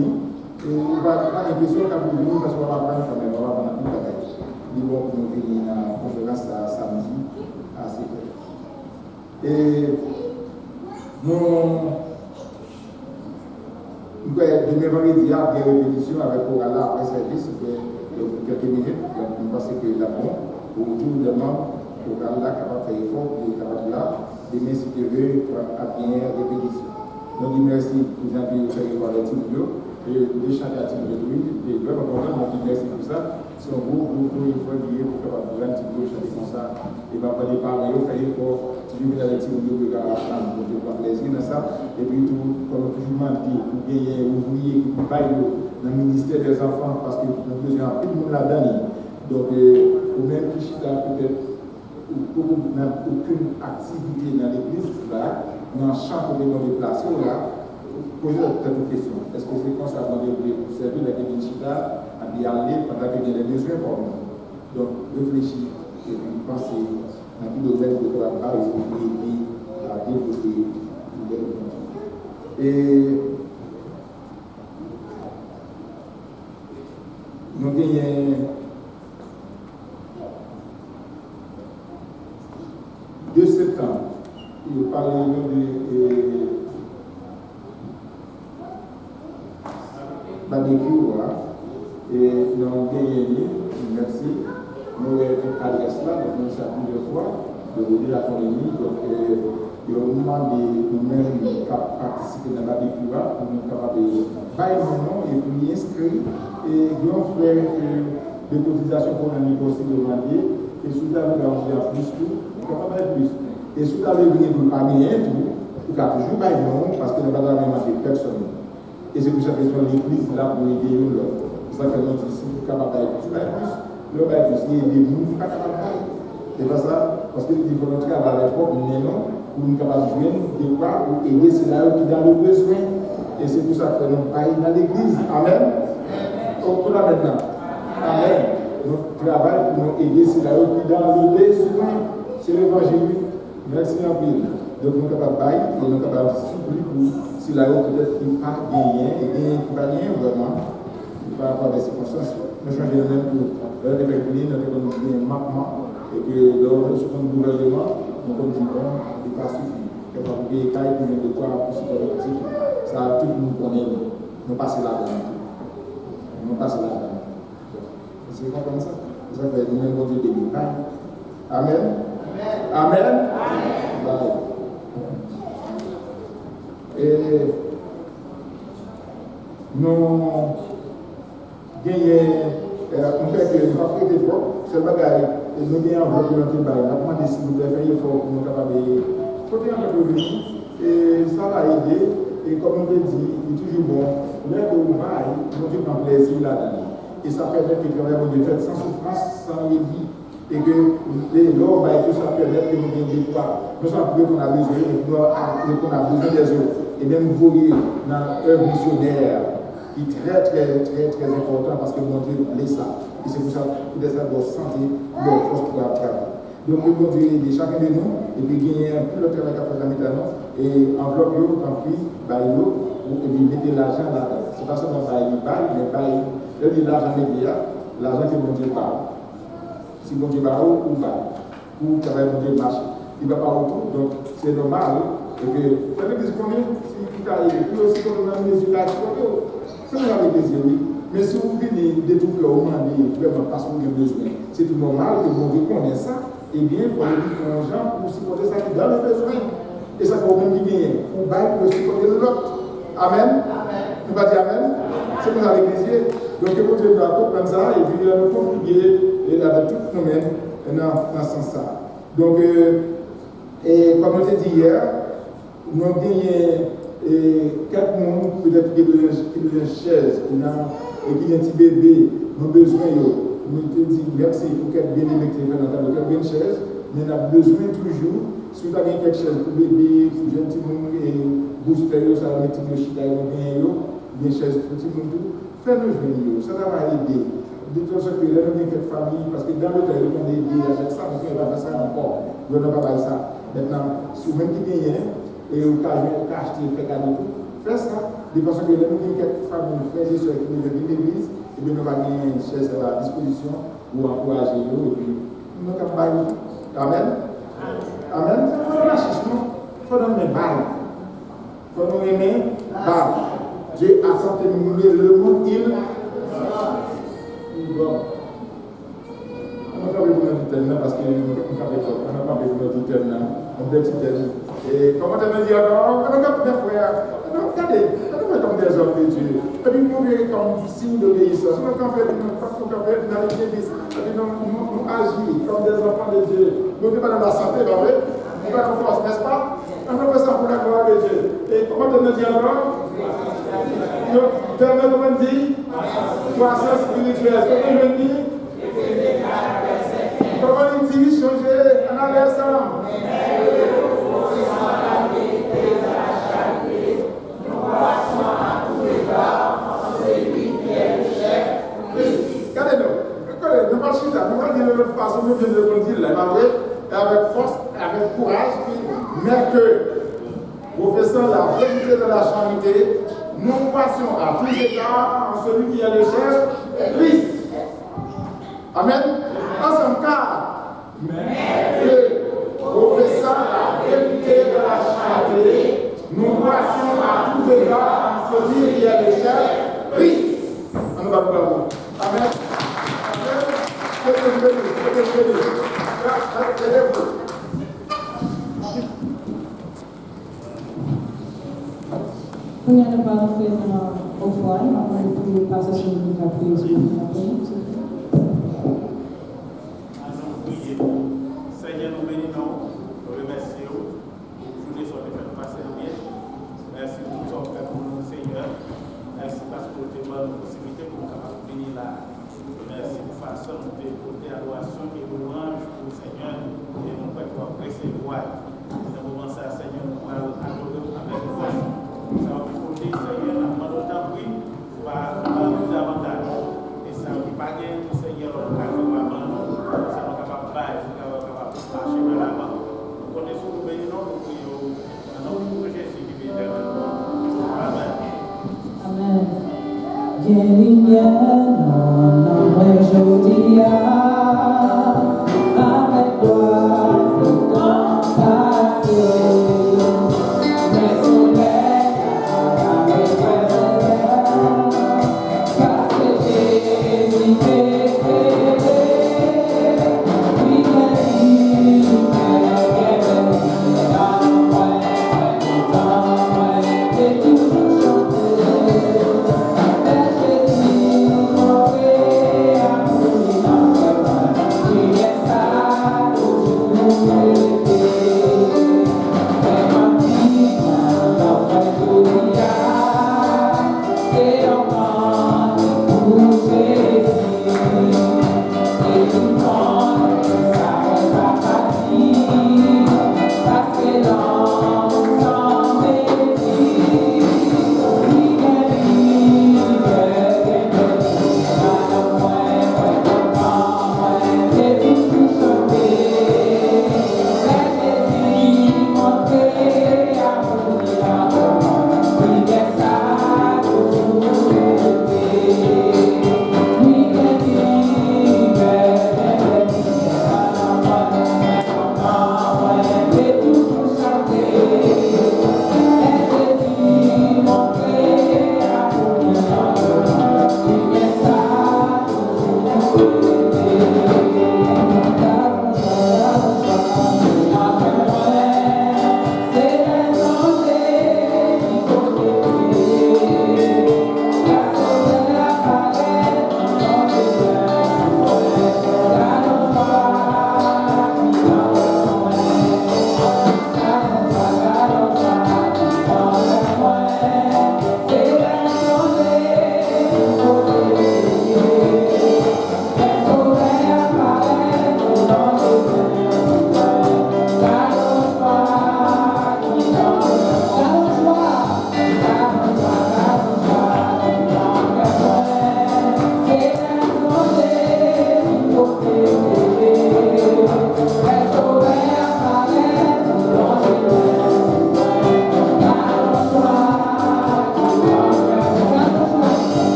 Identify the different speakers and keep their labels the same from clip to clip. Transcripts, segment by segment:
Speaker 1: venir. Et on va avoir l'impression qu'on va venir parce qu'on va prendre quand même, on va prendre tout le bagage. Il va pour nous venir à la conférence samedi à 7h. Et demain vendredi, il y a des répétitions avec Orala après service, quelques minutes. Donc, je pense que là, bon, pour tout le monde, Orala capable de faire effort, pour capable de là, demain, si tu veux, à bien répétition. Donc, merci pour Jean-Pierre de faire effort avec Timoteo. Et de chaque activité, et vraiment, on dit merci pour ça. C'est un gros il faut dire pour capable de un petit peu chanter comme ça. Et va pas des parents, il faut faire effort. Tu veux avec Timoteo, pour faire plaisir dans ça. Et puis, tout, comme toujours dit, pour gagner ouvrier qui travaille dans le ministère des enfants, parce que nous avons besoin de tout le monde là-dedans. Donc, au même qui peut-être aucune activité dans l'église, là, dans chaque moment de déplacé, là. Poser cette question. Est-ce que c'est comme ça qu'on devrait servir la Kévinchita à bien aller pendant qu'il y a des besoins pour nous? Donc, réfléchir et puis penser à qui domaine de travail et aider à développer le Et nous avons 2 septembre, il parlait de barbecue, et nous avons gagné, merci. Nous avons une adresse là, donc nous avons plusieurs fois, de vous dire la pandémie. Donc, il y a un moment de nous-mêmes participer dans la barbecue pour nous capables de bailler mon nom et puis inscrire. Et grand frère de cotisation pour un négocier de demander, et si vous avez envie en plus, vous capable de plus. Et si vous avez venu pour pas gagner tout, vous pouvez toujours bailler mon nom parce que nous n'avons pas même personne. Et c'est pour ça que l'église là pour aider nous. C'est ça que nous disons, si vous êtes capable d'aller plus, le bail plus, et aider nous, vous êtes capable d'aller. C'est pas ça, parce que les volontaires à l'époque, mais non, pour nous capables de joindre des quoi, pour aider ceux-là qui dans le besoin. Et c'est pour ça que nous baillons dans l'église. Amen. Pour là maintenant. Amen. Nous travaillons pour nous aider ceux-là qui dans le besoin. C'est l'évangile. Merci en plus. Donc nous sommes capables de bailler et nous sommes capables de supplier pour. Si la haute peut-être qu'il pas gagné, et qui pas gagné vraiment, par rapport à des circonstances, nous changeons même pour révéler notre économie maintenant, et que dans le gouvernement, nous avons dit bon, il n'est pas suffisant. Il faut payer caille pour de quoi pour ce politique. Ça, tout le monde connaît, nous passons là-dedans. Nous passons là-dedans. C'est comme ça. C'est ça que nous avons dit des détails. Amen. Amen. Amen. Et nous gagnons, on fait que nous avons fait des votes, c'est le bagage, et nous gagnons un vote de notre bail. Nous avons demandé si nous devons faire effort pour nous capables de côté un peu de vie, et ça va aider. Et comme on l'a dit, il est toujours bon, l'aide au bail, nous avons plaisir là-dedans. Et ça permet que le travail de fait sans souffrance, sans rébit. Et que les lois, tout ça permet que nous ne pas. Nous sommes qu'on a besoin, qu'on a besoin des autres. Et même vous voyez dans l'œuvre missionnaire, qui est très, très, très, très important parce que mon Dieu laisse ça. Et c'est pour ça que les gens doivent sentir leur force pour travailler. Donc, le bon Dieu aide chacun de nous, et puis gagner un peu le travail qu'a fait la maintenant, et enveloppe, tant pis, et puis mettez l'argent là-dedans. C'est pas seulement bail, mais l'argent média, l'argent que mon Dieu parle. Si mon Dieu va ou va, ou travailler mon Dieu marche, il ne va pas autour, donc c'est normal. Et que, ça veut dire qu'on est, si tout arrive, puis aussi qu'on a une éducation, ça nous a plaisir, oui. Mais si vous venez de tout le monde, vraiment parce qu'on a besoin, c'est tout normal que vous reconnaissez ça, et bien, il faut aller dire aux gens pour supporter ça qui dans le besoin. Et ça faut même qui gagne, pour bailler pour supporter l'autre. Amen. Nous pas dire Amen. C'est pour ça l'église. Donc, il faut que vous comprendre ça, et puis nous contribuer avec tout nous-mêmes dans ce sens-là. Donc, et comme on l'a dit hier, nous avons gagné 4 personnes, peut-être qui ont une chaise, qui ont un petit bébé, nous avons besoin, nous te dit merci pour qu'elle bien aimé qui fait une chaise, mais nous avons besoin toujours, si vous avez quelque chose pour bébé, pour jeune petit monde, et booster, ça va mettre le chita, une chaise pour petit monde, faites-nous venir, ça va aider. De toute façon, il y a quelques familles, parce que dans le temps, il y a des aider avec ça, donc on va faire ça encore. On ne va pas faire ça. Maintenant, si vous même qui gagnez, et vous avez acheté, fait cadeau, faites ça. de façon que nous avons quelques familles, frères et sœurs qui viennent de l'église, et bien nous avons une chaise à la disposition pour encourager nous, et puis nous avons parlé. Amen. Amen. Il faut l'anarchisme, il faut donner balle. Il faut nous aimer balle. Dieu a santé le monde, il bon. On n'a pas besoin de thème parce que on n'a pas besoin de thème. On peut thème. Et comment tu me dis alors, on a bien frère. Non, regardez, on fait comme des hommes de Dieu. Et puis nous comme signe d'obéissance. On a fait dans l'église, nous agir comme des enfants de Dieu. Nous ne sommes pas dans la santé, pas vrai? Nous pas en force, n'est-ce pas? On fait ça pour la gloire de Dieu. Et comment tu me dis alors? Comment on dit? Croissance spirituelle. Comment on dit? Comment on dit? Changer, on a l'air ensemble. Regardez-nous, nous marchons là, nous allons dire de notre façon, nous venons de le dire là, et avec force, avec courage, mais que, professant la vérité de la charité, nous passions à tous égards en celui qui est le chef, Christ. Amen. Ensemble, car, mais que, professant la vérité de la charité, nous passions à tous égards en celui qui est le chef, Christ. On nous va vous parler. Amen.
Speaker 2: On a pas fait offline, on peut passer sur le café.
Speaker 3: Seigneur, nous bénissons, nous remercions. Aujourd'hui, soit de faire passer bien. Merci pour tout ce que pour nous, Seigneur. Merci parce que vous avez la possibilité pour nous capables de venir là. Merci pour façon de porter adoration et louange pour le Seigneur et nous pouvons apprécier le roi. Dans le moment ça, Seigneur, nous allons adorer avec voix. Ça va vous porter, Seigneur, à mon temps, oui, par nous davantage. Et ça va pas gagner, Seigneur, le cas de la main. Ça va capable de bailler, ça va capable de marcher vers l'avant. Nous connaissons le pays, nous prions. Dans le nom de Jésus qui vit éternellement. Amen.
Speaker 2: Amen. Avec toi,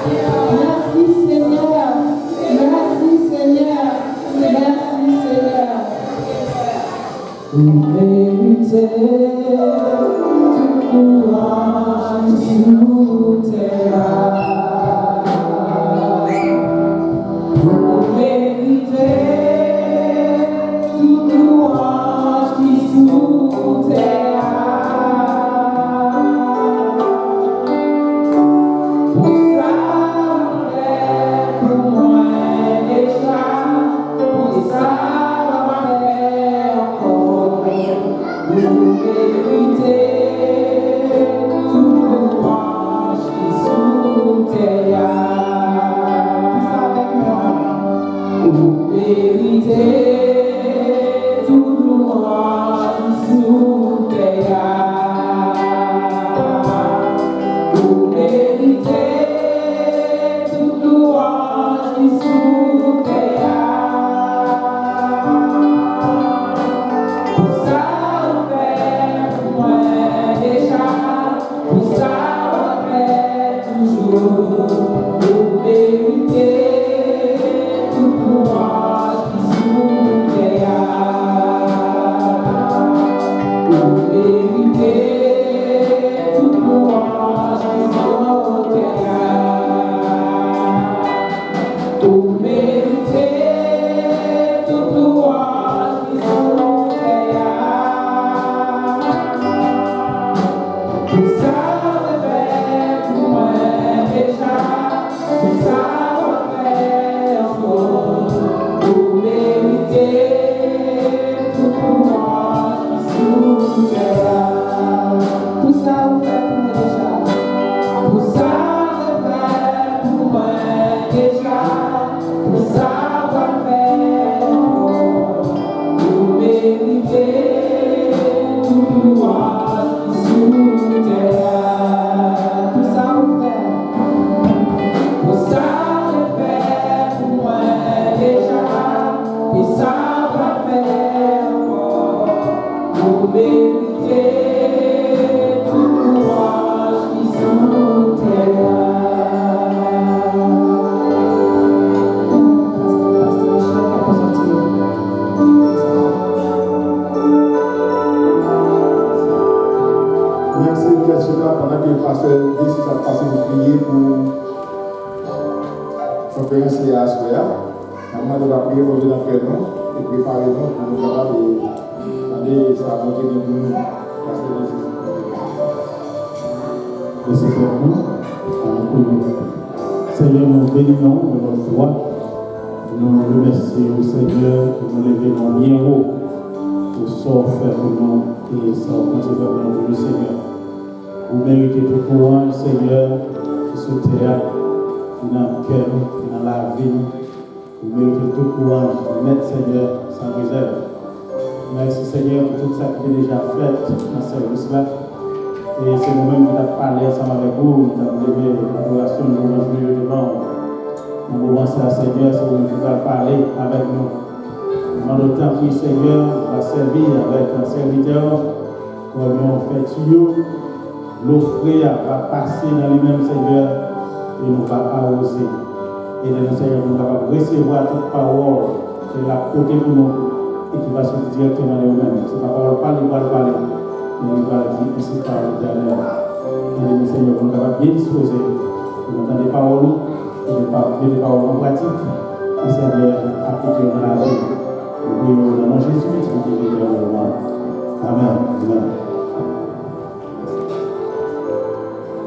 Speaker 2: Merci Seigneur. Merci Seigneur. Merci Seigneur. Vous méritez toute louange sous terre. Vous méritez toute louange qui sous terre. Pour ça, pour moi déjà, pour ça, encore. Vous méritez toute louange qui sous terre. Vous méritez toute louange sous terre. Vous méritez toute louange sous terre. Pour ça, on fait pour moi déjà. Pour ça, on fait toujours. Vous méritez toute louange sous terre. Vous méritez toute louange sous terre. Vous méritez toute louange sous terre. Pour ça, on fait pour moi déjà. Pour ça, on fait encore. Vous méritez toute louange sous terre. Pour ça, on fait pour moi déjà. Pour ça, on fait pour moi déjà. Pour ça, on fait encore. Vous méritez toute louange sous terre. Pour ça, on fait. Pour ça, on fait pour moi déjà. Pour ça, on fait encore. Vous méritez toute louange sous terre.
Speaker 1: Merci, Monsieur pendant que le pasteur décide de passer de prier pour conférencier à Assoya. Maintenant, on va prier pour nous après nous et préparer nous pour nous capables d'aller ça monter dans nous. Pasteur décide.
Speaker 4: Merci beaucoup. Seigneur, nous bénissons de notre foi. Nous remercions au Seigneur pour nous lever dans bien haut pour sort faire pour nous et sort continuer pour nous, le Seigneur. Vous méritez toute louange, Seigneur, qui sous terre, qui dans le cœur, qui dans la vie. Vous méritez toute louange, mettre Seigneur sans réserve. Merci Seigneur pour tout ça qui est déjà fait dans ce service-là. Et c'est nous-mêmes qui avons parlé ensemble avec vous, nous avons levé l'adoration de nous devant. Nous moment ça, Seigneur, c'est vous qui allez parler avec nous. Dans le temps que Seigneur va servir avec un serviteur, comme on fait tuyau, l'offrir va passer dans les mêmes Seigneur et nous va arroser. Et nous Seigneur, nous allons recevoir toute parole qui est la côté pour nous et qui va se directement à nous-mêmes. C'est pas parole parler, parler. Mais il va dire ici par l'Éternel. Et nous Seigneur, nous allons bien disposer pour entendre des paroles et des paroles en pratique. Et Seigneur, appliquer dans la vie. Nous prions au nom de Jésus, qui est l'éternel. Amen.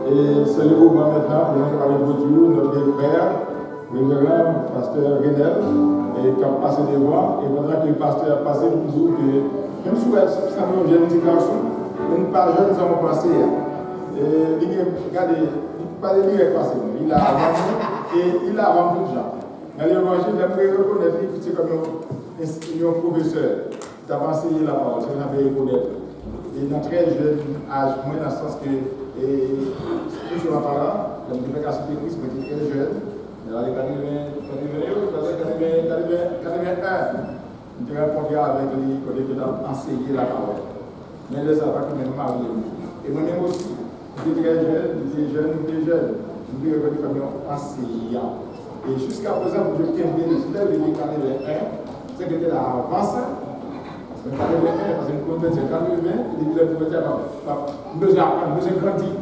Speaker 1: Et c'est le moment maintenant pour nous parler de Dieu, notre frère, le révérend pasteur Renel, et qui a passé des voix. Et pendant que le pasteur a passé, nous disons que même si ça nous vient de petit garçon, nous pas jeunes, nous avons passé. Regardez, pas de lui est passé. Il a avancé et il a avancé tout gens. Dans l'évangile, il a pris reconnaître que c'est comme un professeur d'avancer la parole, c'est un peu reconnaître. Et dans très jeune âge, moi dans le sens que, tout sur ma parole, donc je fais qu'à ce Christ, mais très jeune, dans les 81, je répondais avec lui quand il était enseigné la parole. Mais les savants qui m'ont marié. Et moi-même aussi, j'étais très jeune, j'étais jeune. nous devons reconnaître comme enseignant. Et jusqu'à présent, vous devez bien décider de déclarer les 1, c'est que c'était l'avance. Le carré de 1, parce que nous comptons c'est carré de 1, et puis le propriétaire va besoin d'apprendre, besoin de grandir.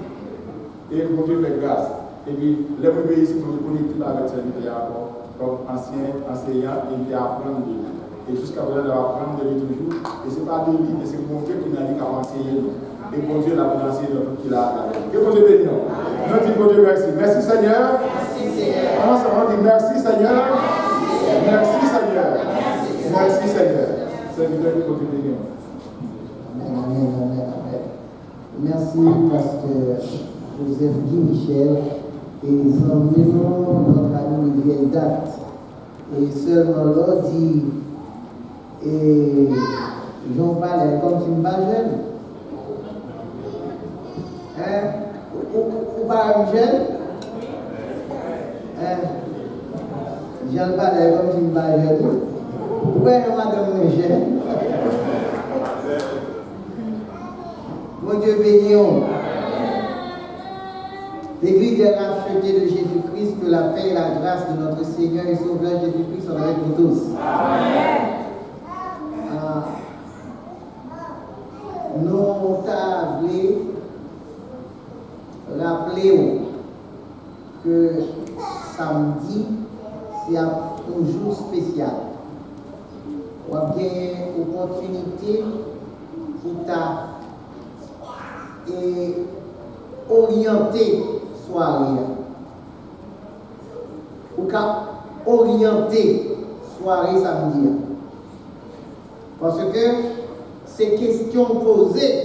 Speaker 1: Et pour Dieu fait grâce. Et puis, les mauvais ici, pour nous connecter avec cette vie comme ancien enseignant, et il apprendre de lui. Et jusqu'à présent, il va apprendre de lui toujours. Et ce n'est pas de lui, mais c'est mon Dieu qui nous a dit qu'à enseigner nous. Et bon Dieu l'a enseigné nous qu'il a. Que bon Dieu bénisse nous. Nous disons bon Dieu merci. Merci Seigneur. Merci Seigneur. On dit merci Seigneur. Merci Seigneur. Merci Seigneur. Seigneur, que bon Dieu bénisse nous.
Speaker 5: Amen, amen, amen. Merci, pasteur Joseph Guy Michel. Et sans notre ami de vieille date. Et seulement là, dit, et j'en parlais comme si je ne suis pas jeune. Hein? Ou pas jeune? Hein? J'en parlais comme si je ne suis pas jeune. Pourquoi madame est jeune? Mon Dieu béni. L'Église est rachetée de Jésus-Christ, que la paix et la grâce de notre Seigneur et Sauveur Jésus-Christ soient avec nous tous. Amen. Nous t'avons rappelé que samedi, c'est un jour spécial. On a bien l'opportunité pour orienter soirée. Ou qu'à orienter soirée samedi. Parce que ces questions posées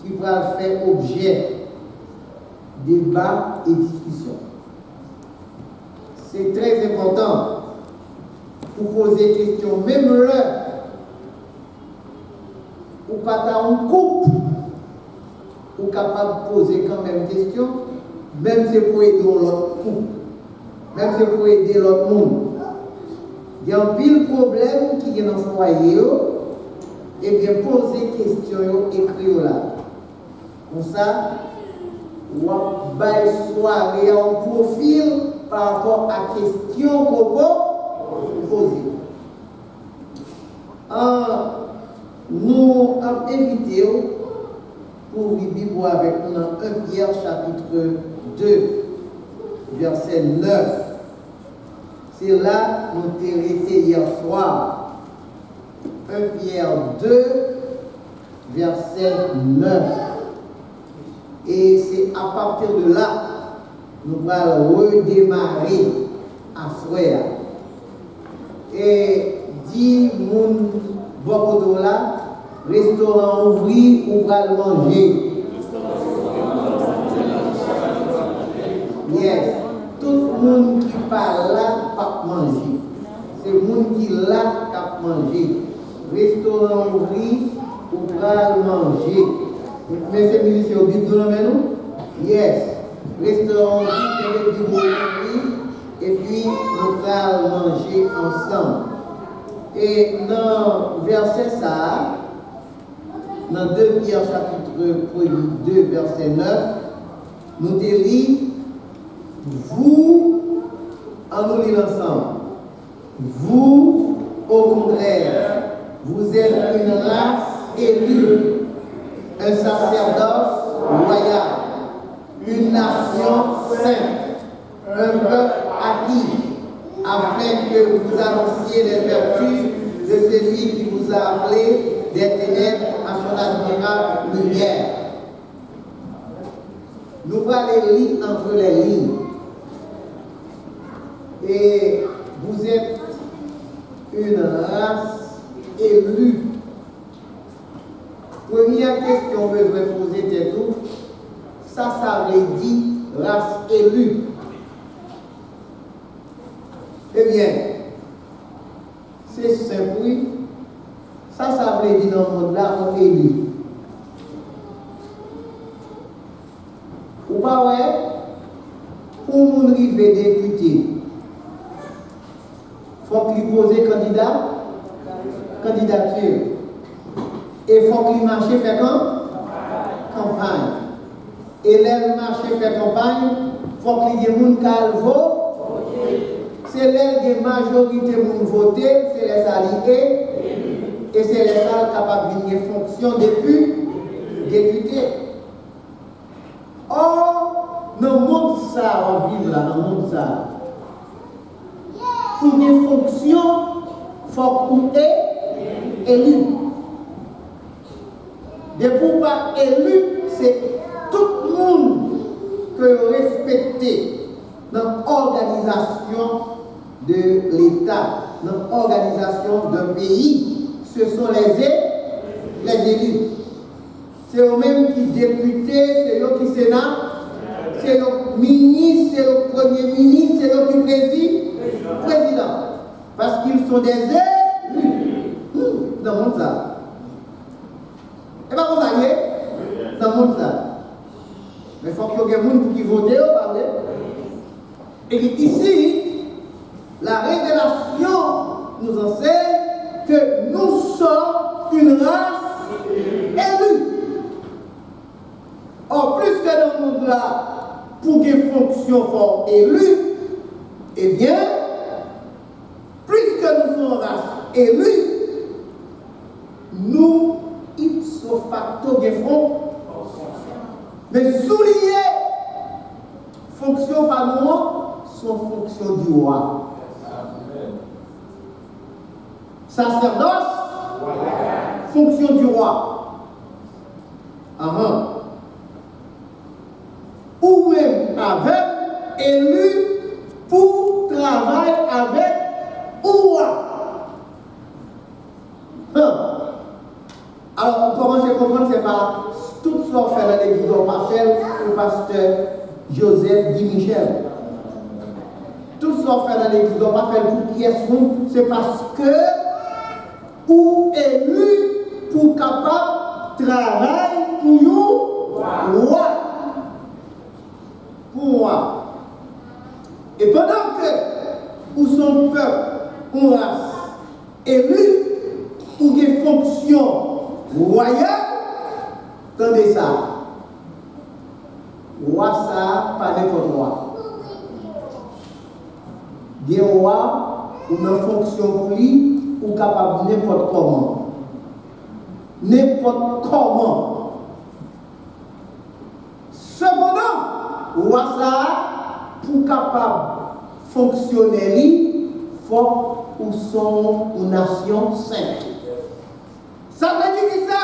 Speaker 5: qui vont faire objet débat et discussion. C'est très important pour poser des questions, même l'heure ou pas dans un couple ou capable de poser quand même des questions, même si c'est pour aider l'autre couple, même si c'est pour aider l'autre monde. Il y a un pile problème qui est dans le foyer, et bien poser des questions, écrire là. Comme ça, on va soirée en profil par rapport à la question qu'on peut poser. Nous avons invité pour vivre avec nous dans 1 Pierre chapitre 2, verset 9. C'est là que nous avons été hier soir. 1 Pierre 2, verset 9. Et c'est à partir de là que nous allons redémarrer à soir. Et dit mon beaucoup là, restaurant ouvri ou va le manger. Yes. Tout le monde qui parle là, pas manger. C'est le monde qui là, qui manger. Restaurant ouvri ou va le manger. Mais c'est musicien au but de nous? Yes. Restaurant ouvri, et puis nous allons manger ensemble. Et dans verset ça, dans 2 Pierre chapitre 2, verset 9, nous te lit, vous, en nous lisant ensemble, vous, au contraire, vous êtes une race élue, un sacerdoce royal, une nation sainte, un peuple acquis, afin que vous annonciez les vertus de celui qui vous a appelé des ténèbres à son admirable lumière. Nous allons lire entre les lignes. Et vous êtes une race élue. Première question que je vais poser, c'est tout. Ça veut dire race élue. Eh bien, c'est simple, oui. Ça veut dire dans le monde là, on est élu. Ou pas, ouais, pour mon arriver député, il faut qu'il pose candidature. Et il faut qu'il marche fait campagne. Et là, le marché fait campagne, faut qu'il y ait des gens qui votent. C'est la majorité de voter, c'est les alliés. Et c'est les salles capables de fonction depuis député. Or, dans le monde, ça, on vit là, dans le monde, ça. Pour des fonctions, il faut qu'on ait élu. Et pour pas élu, c'est tout le monde que respecter dans l'organisation de l'État, dans l'organisation d'un pays. Ce sont les élus. C'est eux-mêmes qui députés, c'est eux qui sénat, c'est le ministre, c'est le premier ministre, c'est eux qui président. Parce qu'ils sont des élus. Dans le monde ça. Et pas comme ça, dans le monde ça. Mais il faut qu'il y ait des gens qui votent, et ici, la révélation nous enseigne que nous sommes une race élue. Or, plus que dans le monde là, pour des fonctions fortes élues, eh bien, plus que nous sommes une race élue, nous, ipso facto, des fonds. Mais souligner, fonction par nous, sont fonction du roi. Sacerdoce, fonction du roi. Ou même avec élu pour travailler avec roi. Alors, on commence à comprendre, c'est pas tout ce qu'on fait dans l'église, on va faire le pasteur Joseph Di Michel. Tout ce qu'on fait dans l'église, on va faire pour qui est c'est parce que ou élu pour capable travailler pour nous, roi. Pour moi. Et pendant que ou son peuple, ou race, élu, ou des fonctions royales, attendez ça. Roi ça, pas n'importe roi. Des rois, ou une fonction pour lui, ou capable n'importe comment. N'importe comment. Cependant, roi ça, pour capable fonctionner, il faut ou son ou nation sainte. Ça veut dire que ça,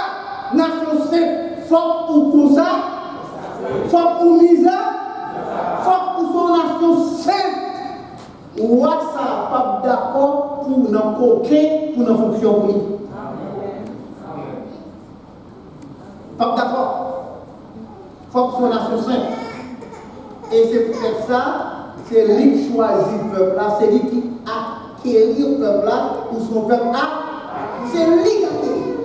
Speaker 5: nation sainte, faut ou pour ça, faut ou misa, faut ou son nation sainte. Roi ça, pas d'accord pour nous coquer, pour nos fonctions pour lui. Pas d'accord. Faut que son nation sainte. Et c'est peut-être ça, c'est lui qui choisit le peuple là, c'est lui qui acquérit le peuple là, ou son peuple là, c'est lui qui acquérit.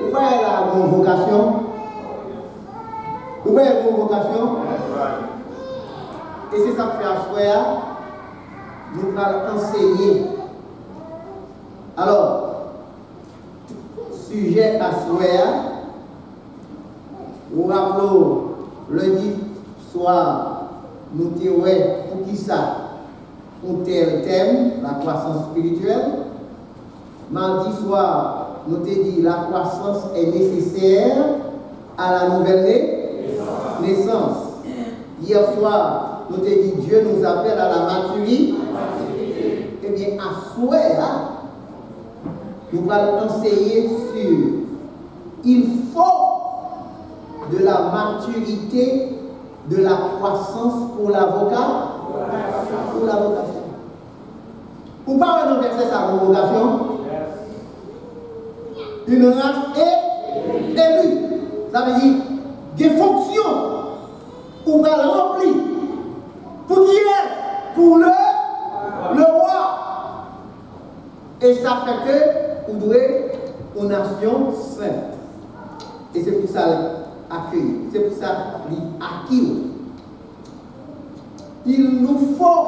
Speaker 5: Vous voyez la convocation? Vous voyez la convocation? Et c'est ça que fait à soi, nous allons enseigner. Alors, sujet à soi, vous rappelez, lundi soir, nous disons pour qui ça? Pour tel thème, la croissance spirituelle. Mardi soir, nous avons dit la croissance est nécessaire à la nouvelle naissance. Hier soir, nous avons dit Dieu nous appelle à la maturité. Eh bien, à souhait, nous allons enseigner sur il faut de la maturité, de la croissance pour l'avocat, pour la vocation. Vous parlez d'un verset sa vocation? Une race est élue. Ça veut dire des fonctions pour va remplir. Pour qui est? Pour le roi. Et ça fait que vous devez une nation sainte. Et c'est pour ça accueillir. C'est pour ça acquis. Il nous faut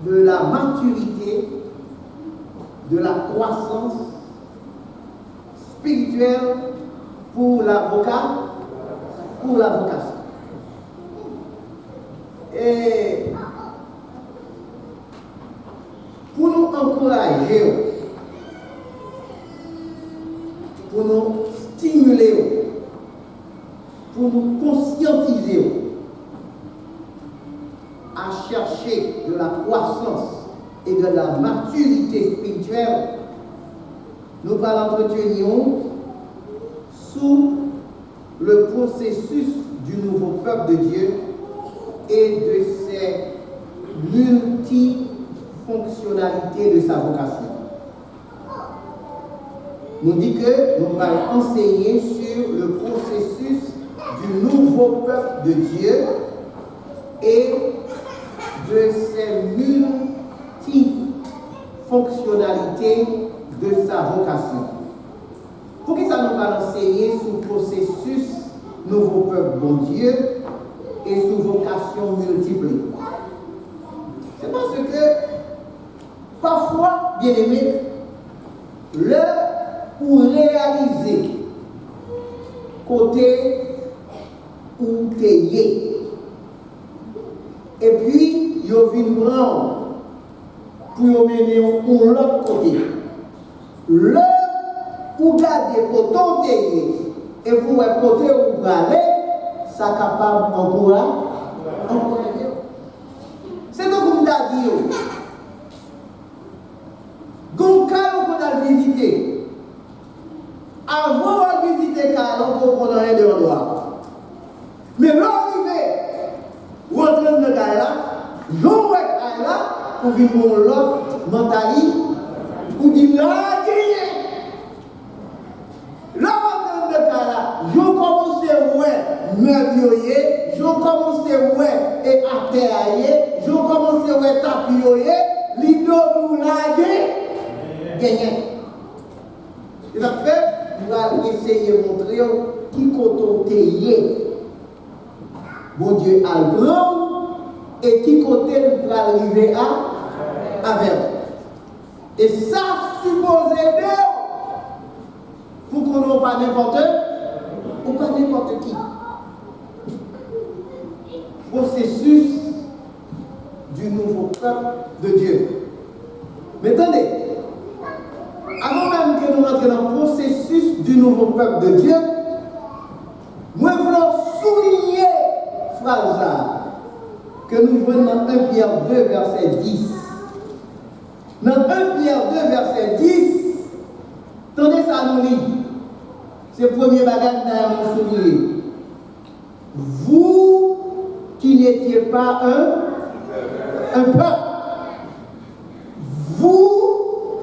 Speaker 5: de la maturité, de la croissance spirituelle pour l'avocat, pour la vocation. Et pour nous encourager, pour nous stimuler, pour nous conscientiser à chercher de la croissance et de la maturité spirituelle, nous allons entretenir sous le processus du nouveau peuple de Dieu et de ses multifonctionnalités de sa vocation. Nous dit que nous allons enseigner sur le processus du nouveau peuple de Dieu et de ses multifonctionnalités de sa vocation. Pour que ça nous va enseigner sur le processus nouveau peuple bon Dieu et sous vocation multiple. C'est parce que parfois, bien aimé, pour réaliser côté où tu es. Et puis, il y a une branche pour mener l'autre côté. Le pour garder côté où tu es et pour être côté où tu aller, ça capable d'encourager. C'est donc comme tu as dit. Donc, quand on a visité, avant de visiter Calon, on peut prendre un de l'endroit. Mais l'arrivée, vous entrez dans le cas là, vous êtes là, pour vivre l'autre mentalité, pour dire là, gagné. Là, vous entrez dans le cas là, vous commencez à voir meubler, vous commencez à voir et atterrir, vous commencez à voir tapioyer, l'idée vous laguer, gagné. Et ça fait, nous allons essayer de montrer qui côté bon Dieu a le grand et qui côté nous va arriver à avec. Et ça suppose pour qu'on n'ait pas n'importe ou pas n'importe qui. Processus du nouveau peuple de Dieu. Mais attendez. Avant même que nous entrions dans le processus du nouveau peuple de Dieu, nous voulons souligner, phrase que nous voyons dans 1 Pierre 2, verset 10. Dans 1 Pierre 2, verset 10, attendez ça nous lit. C'est le premier bagage que nous avons souligné. Vous qui n'étiez pas un peuple, vous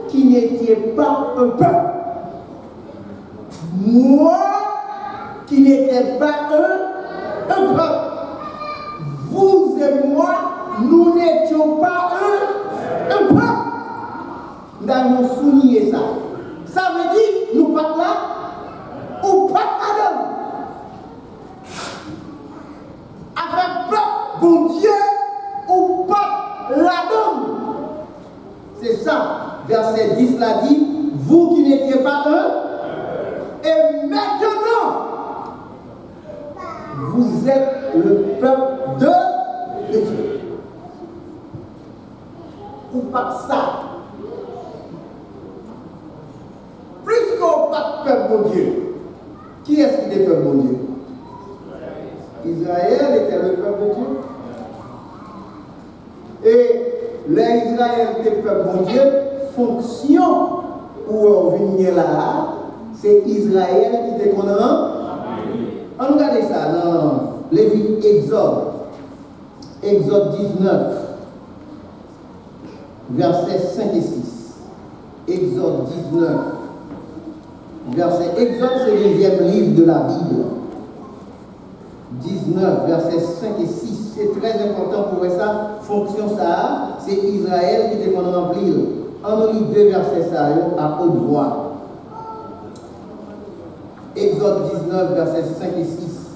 Speaker 5: qui n'étiez pas un peuple. Moi qui n'étais pas un peuple. Vous et moi, nous n'étions pas un peuple. Nous avons souligné ça. Ça veut dire, nous pas là, ou pas Adam. Avec peuple, bon Dieu, ou pas l'Adam. C'est ça. Verset 10 l'a dit, vous qui n'étiez pas un, et maintenant, vous êtes le peuple de Dieu. Ou pas ça. Plus qu'on pas de peuple bon Dieu, qui est-ce qui est le peuple bon Dieu? Israël était le peuple de Dieu. Et l'Israël était le peuple bon Dieu. Fonction où on vient là, c'est Israël qui était qu'on a. On regarde ça dans Lévitique Exode 19, versets 5 et 6. Exode 19, verset Exode, c'est le 9e livre de la Bible. 19, versets 5 et 6. C'est très important pour ça. Fonction ça, c'est Israël qui était qu'on remplir. On lit 2 versets ça à haute voix. Exode 19, versets 5 et 6.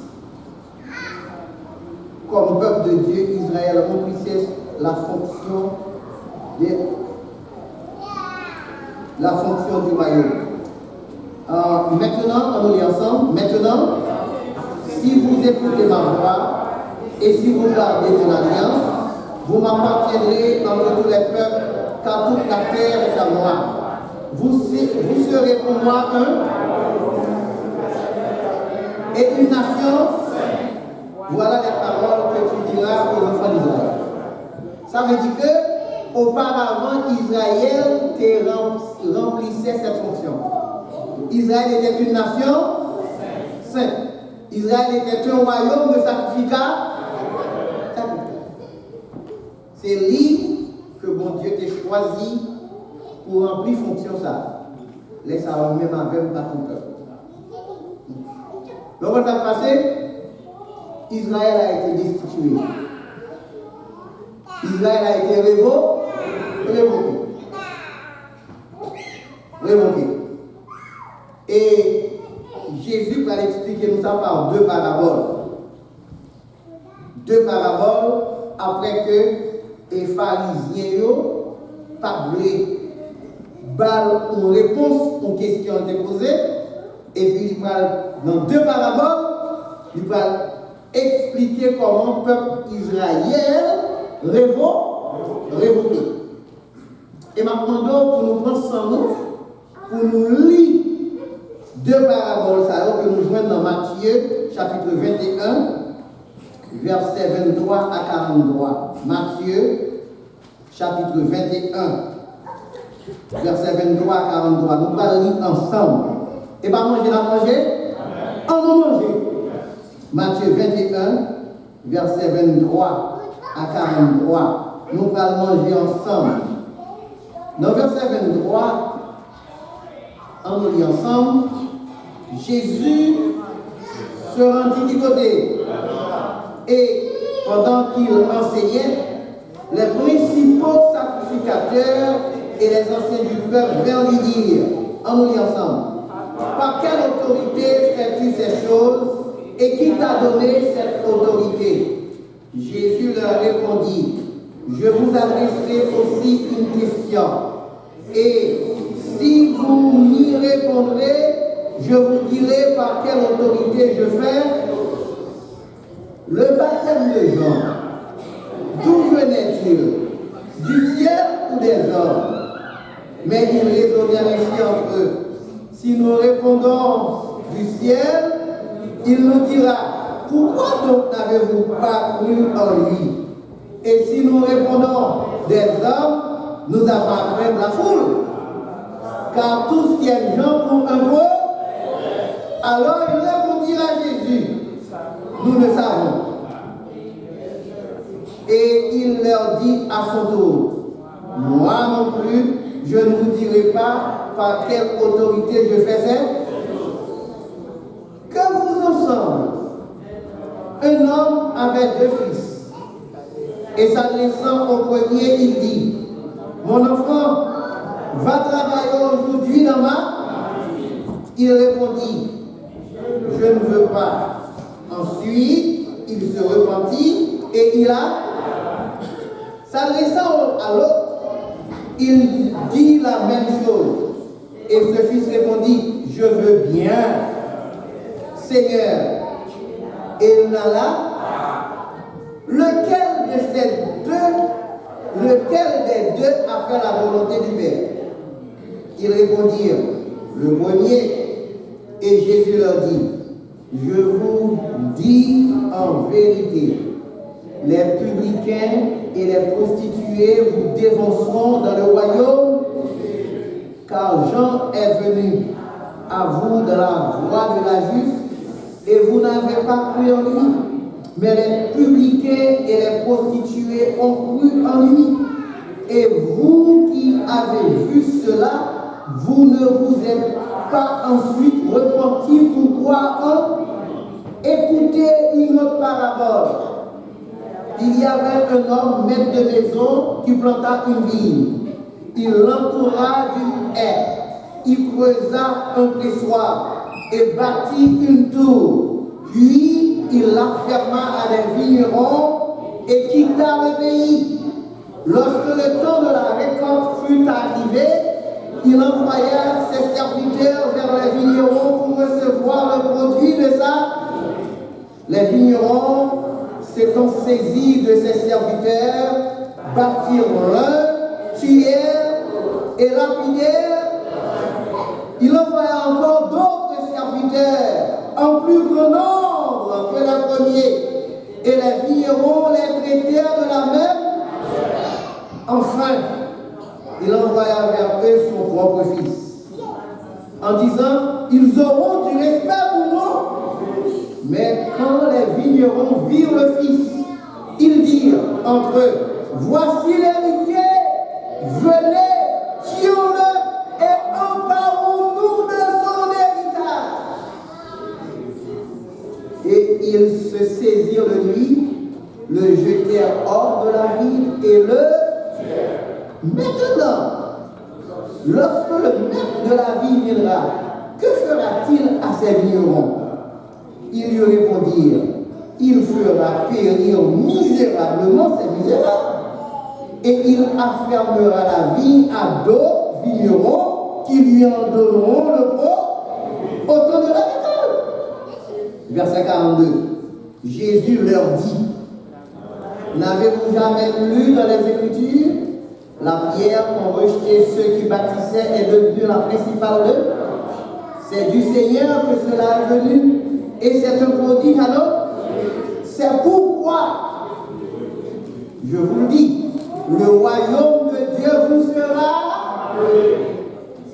Speaker 5: Comme peuple de Dieu, Israël remplissait la fonction du royaume. Maintenant, on lit ensemble. Maintenant, si vous vous écoutez ma voix, et si vous gardez mon alliance, vous m'appartiendrez entre tous les peuples, car toute la terre est à moi. Vous serez pour moi et une nation. Voilà les paroles que tu diras aux enfants d'Israël. Ça veut dire que auparavant, Israël remplissait cette fonction. Israël était une nation sainte. Israël était un royaume de sacrificats. C'est lui que bon Dieu t'a choisi pour remplir fonction ça. Laisse ça même avec pas ton peuple. Donc, on va passer. Israël a été destitué. Israël a été révoqué. Et Jésus va expliquer nous ça par deux paraboles. Deux paraboles après que les pharisiens pas voulu une réponse aux questions posées. Et puis il va dans deux paraboles, il va expliquer comment le peuple Israël révoqué. Et maintenant, pour nous prendre sans nous, pour nous lire deux paraboles que nous joignons dans Matthieu, chapitre 21, versets 23 à 43. Matthieu, chapitre 21, versets 23 à 43. Nous allons lire ensemble. Et pas manger la manger? On va manger. Matthieu 21, verset 23 à 43. Nous allons manger ensemble. Dans verset 23, on lit ensemble. Jésus se rendit du côté. Et pendant qu'il enseignait, les principaux sacrificateurs et les anciens du peuple vinrent lui dire, on lit ensemble, par quelle autorité fais-tu ces choses? Et qui t'a donné cette autorité? Jésus leur répondit, je vous adresserai aussi une question. Et si vous m'y répondrez, je vous dirai par quelle autorité je fais le baptême de Jean. D'où venait-il? Du ciel ou des hommes? Mais ils raisonnèrent ainsi entre eux. Si nous répondons du ciel, il nous dira, pourquoi donc n'avez-vous pas cru en lui? Et si nous répondons des hommes, nous avons à craindre la foule. Car tous tiennent Jean pour un peu. Alors il répondit à Jésus, nous le savons. Et il leur dit à son tour, moi non plus, je ne vous dirai pas par quelle autorité je fais ça. Que vous ensemble, un homme avait deux fils, et s'adressant au premier, il dit, mon enfant, va travailler aujourd'hui dans ma. Il répondit, je ne veux pas. Ensuite, il se repentit et il a. S'adressant à l'autre, il dit la même chose. Et ce fils répondit, je veux bien, Seigneur. Et il n'alla. Lequel des deux a fait la volonté du Père? Ils répondirent, le premier. Et Jésus leur dit, je vous dis en vérité, les publicains et les prostituées vous dévanceront dans le royaume, car Jean est venu à vous dans la voie de la justice, et vous n'avez pas cru en lui. Mais les publicains et les prostituées ont cru en lui. Et vous qui avez vu cela, vous ne vous êtes pas ensuite repenti pour croire en. Écoutez une autre parabole. Il y avait un homme, maître de maison, qui planta une vigne. Il l'entoura d'une haie. Il creusa un pressoir et bâtit une tour. Puis il la ferma à des vignerons et quitta le pays. Lorsque le temps de la récolte fut arrivé, il envoya ses serviteurs vers les vignerons pour recevoir le produit de sa. les vignerons s'étant saisis de ses serviteurs, bâtirent l'un, tuèrent et lapidèrent. Il envoya encore d'autres serviteurs en plus grand nombre que les premiers, et les vignerons les traitèrent de la même. Enfin, il envoya vers eux son propre fils, en disant, ils auront du respect pour nous. Mais quand les vignerons virent le fils, ils dirent entre eux, voici l'héritier, venez, tuons-le et emparons-nous de son héritage. Et ils se saisirent de lui, le jetèrent hors de la ville et le tuèrent. Maintenant, lorsque le maître de la ville viendra, que fera-t-il à ses vignerons? Ils lui répondirent, il fera périr misérablement ces misérables, et il affermera la vie à d'autres vignerons qui lui en donneront le gros au temps de la récolte. Verset 42. Jésus leur dit, n'avez-vous jamais lu dans les Écritures, la pierre qu'ont rejeté ceux qui bâtissaient est devenue la principale d'eux? C'est du Seigneur que cela est venu, et c'est un prodige à nous. C'est pourquoi, je vous le dis, le royaume de Dieu vous sera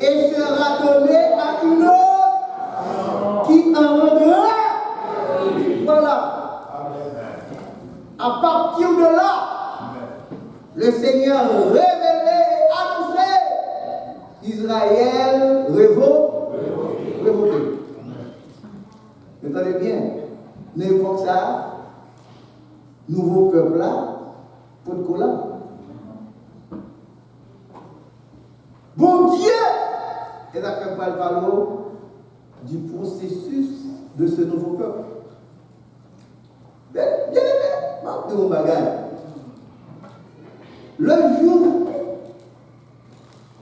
Speaker 5: et sera donné à une autre qui en rendra. Voilà. À partir de là, le Seigneur révélé et annoncé, Israël révoqué. Entendez bien, n'importe ça, nouveau peuple là, pour de cola. Bon Dieu, et ça fait pas le parler du processus de ce nouveau peuple. Bien aimé, de mon bagage. Le jour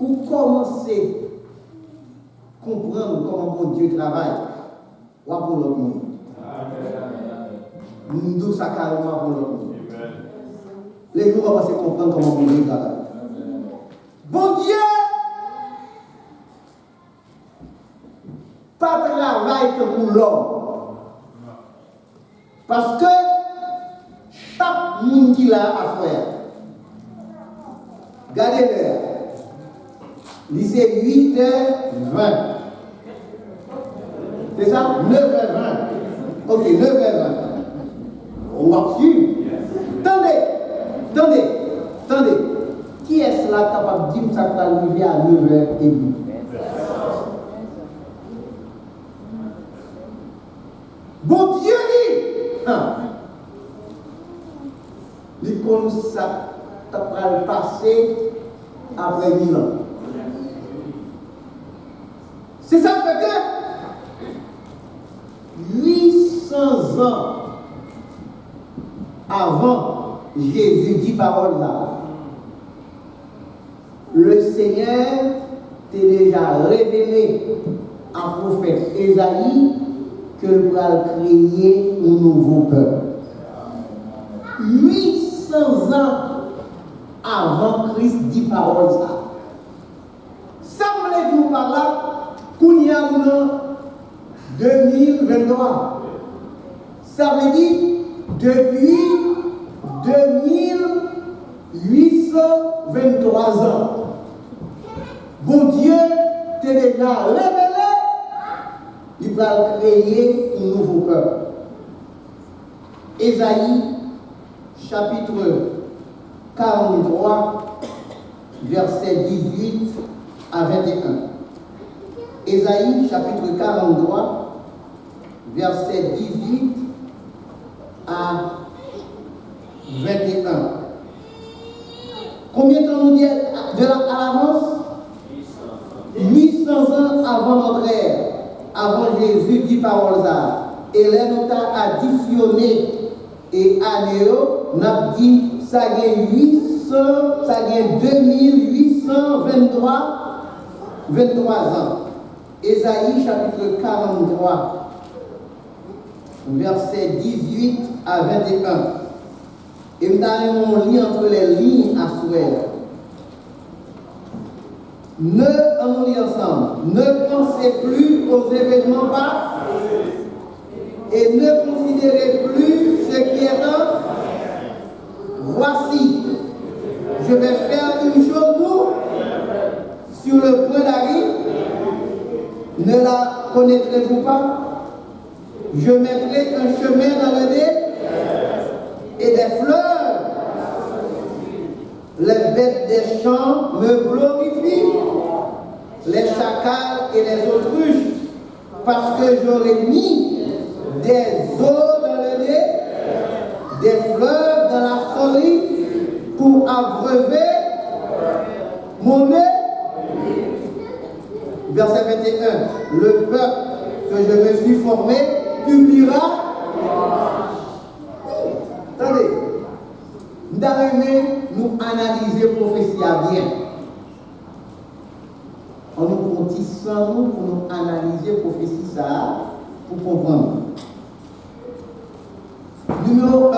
Speaker 5: où commencez à comprendre comment mon Dieu travaille, ou pour l'autre monde. Nous nous ça carrément pour l'autre monde. Les jours où on va se comprendre comment mon Dieu travaille. Bon Dieu, pas travail que pour l'homme. Parce que chaque monde qui l'a à faire, regardez l'heure, c'est 8h20. C'est ça? 9h20. Ok, 9h20. On va suivre. Attendez. Qui est-ce là capable de dire que ça va arriver à 9h30? Bon Dieu dit, il comme ça, ça va le passer après 1000 ans. C'est ça fait que 800 ans avant Jésus dit parole là, le Seigneur t'a déjà révélé à prophète Ésaïe que le va créer un nouveau peuple. 800 ans avant Christ dit parole ça. Ça me dit par là, qu'on y a en 2023. Ça veut dire depuis 2823 ans. Bon Dieu t'a déjà révélé, il va créer un nouveau peuple. Ésaïe, chapitre 43, versets 18 à 21. Ésaïe, chapitre 43, versets 18 à 21. Combien de temps nous dit à l'avance? 800 ans avant notre ère, avant Jésus dit parole ça. Et là nous t'a additionné et anéo, n'a dit ça gagne 800, ça gagne 2823 ans. Ésaïe chapitre 43, versets 18 à 21. Et nous lit entre les lignes à souhait. On lit ensemble. Ne pensez plus aux événements passés et ne considérez plus ce qui est en. Voici, je vais faire une chose sur le point d'arrivée. Ne la connaîtrez-vous pas? Je mettrai un chemin dans le nez et des fleurs. Les bêtes des champs me glorifient, les chacals et les autruches, parce que j'aurai mis des eaux dans le nez, des fleuves dans la folie, pour abreuver mon nez. Verset 21. Le peuple que je me suis formé publiera. Attendez. Nous avons nous analyser prophétie à bien. On nous contissant nous pour nous analyser prophétie ça pour comprendre. Numéro 1.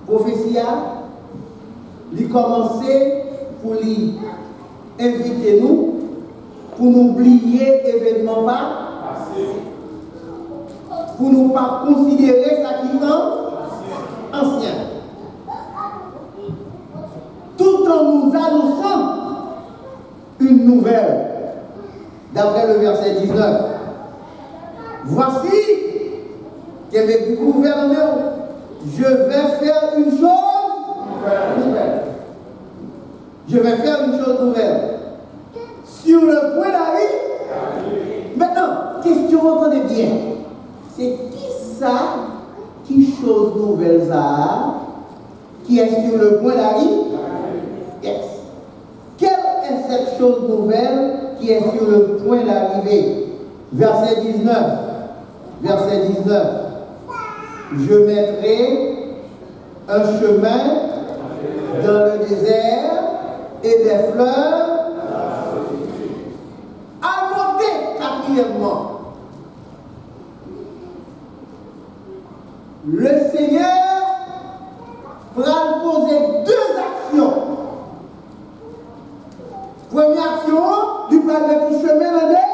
Speaker 5: Prophétie il commençait pour lui inviter nous pour nous oublier l'événement passé, pour nous pas considérer ça qui est ancien. Tout en nous annonçant une nouvelle, d'après le verset 19. Voici que mes gouverneurs, je vais faire une chose nouvelle. Je vais faire une chose nouvelle. Sur le point d'arrivée. Maintenant, question, entendez bien. C'est qui ça, qui chose nouvelle ça, qui est sur le point d'arrivée? Yes. Quelle est cette chose nouvelle qui est sur le point d'arriver? Verset 19. Verset 19. Je mettrai un chemin dans le désert et des fleurs. Quatrièmement, le Seigneur va poser deux actions. Première action, il va mettre un chemin dans le désert.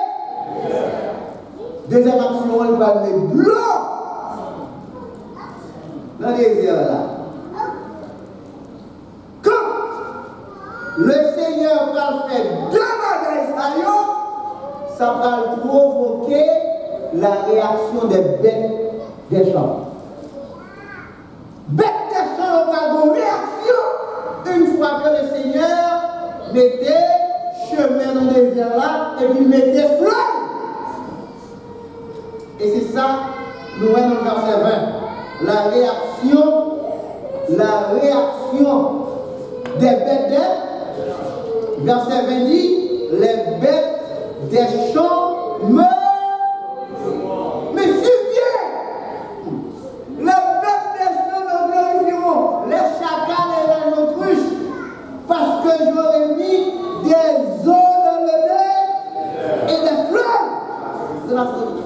Speaker 5: Deuxième action, il va mettre de l'eau dans le désert là. Quand le Seigneur va faire deux bagages, ça va provoquer la réaction des bêtes des champs. Bêtes des champs ont une réaction une fois que le Seigneur mettait chemin dans le désert là et puis mettait fleurs. Et c'est ça, nous voyons dans le verset 20. La réaction des bêtes des. Verset 20 dit, les bêtes des champs me subviennent. Les bêtes des champs me glorifieront, les chacals et les autruches, parce que j'aurai mis des eaux dans le nez et des fleurs. C'est la folie.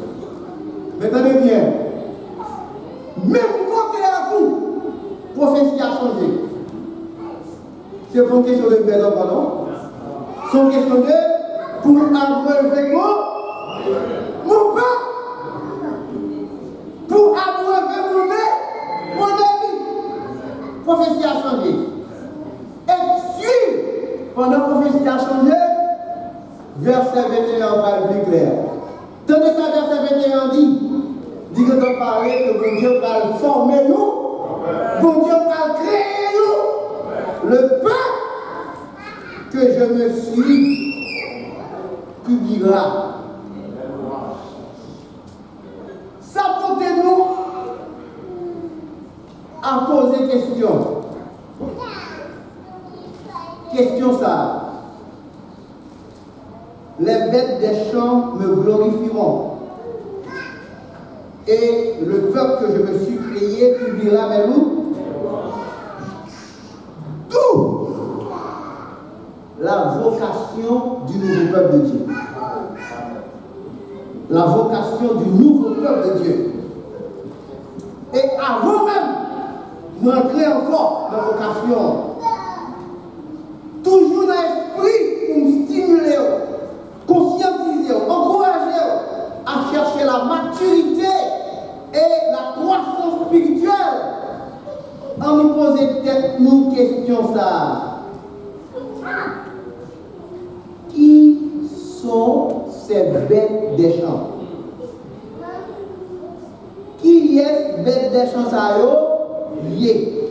Speaker 5: Mais tenez bien, même côté à vous, prophétie a changé. C'est pour question de bêtes, pardon. C'est une question de pour abreuver mon pain, pour abreuver mon ami. Prophétie a changé. Et si, pendant que la prophétie a changé, verset 21 va être plus clair. Tenez ça, verset 21 dit que tu parlais que bon Dieu va former nous, bon Dieu va créer nous, le pain que je me suis publiera. Ça porte-nous à poser question. Question ça. Les bêtes des champs me glorifieront. Et le peuple que je me suis créé publiera mes loups. D'où la vocation du nouveau peuple de Dieu. La vocation du nouveau peuple de Dieu. avant même d'entrer encore dans la vocation. Toujours dans l'esprit pour me stimuler, conscientiser, encourager à chercher la maturité et la croissance spirituelle. On nous pose peut-être une question ça. Qui sont ces bêtes des champs? Qui est bêtes des champs ça yo? Lié.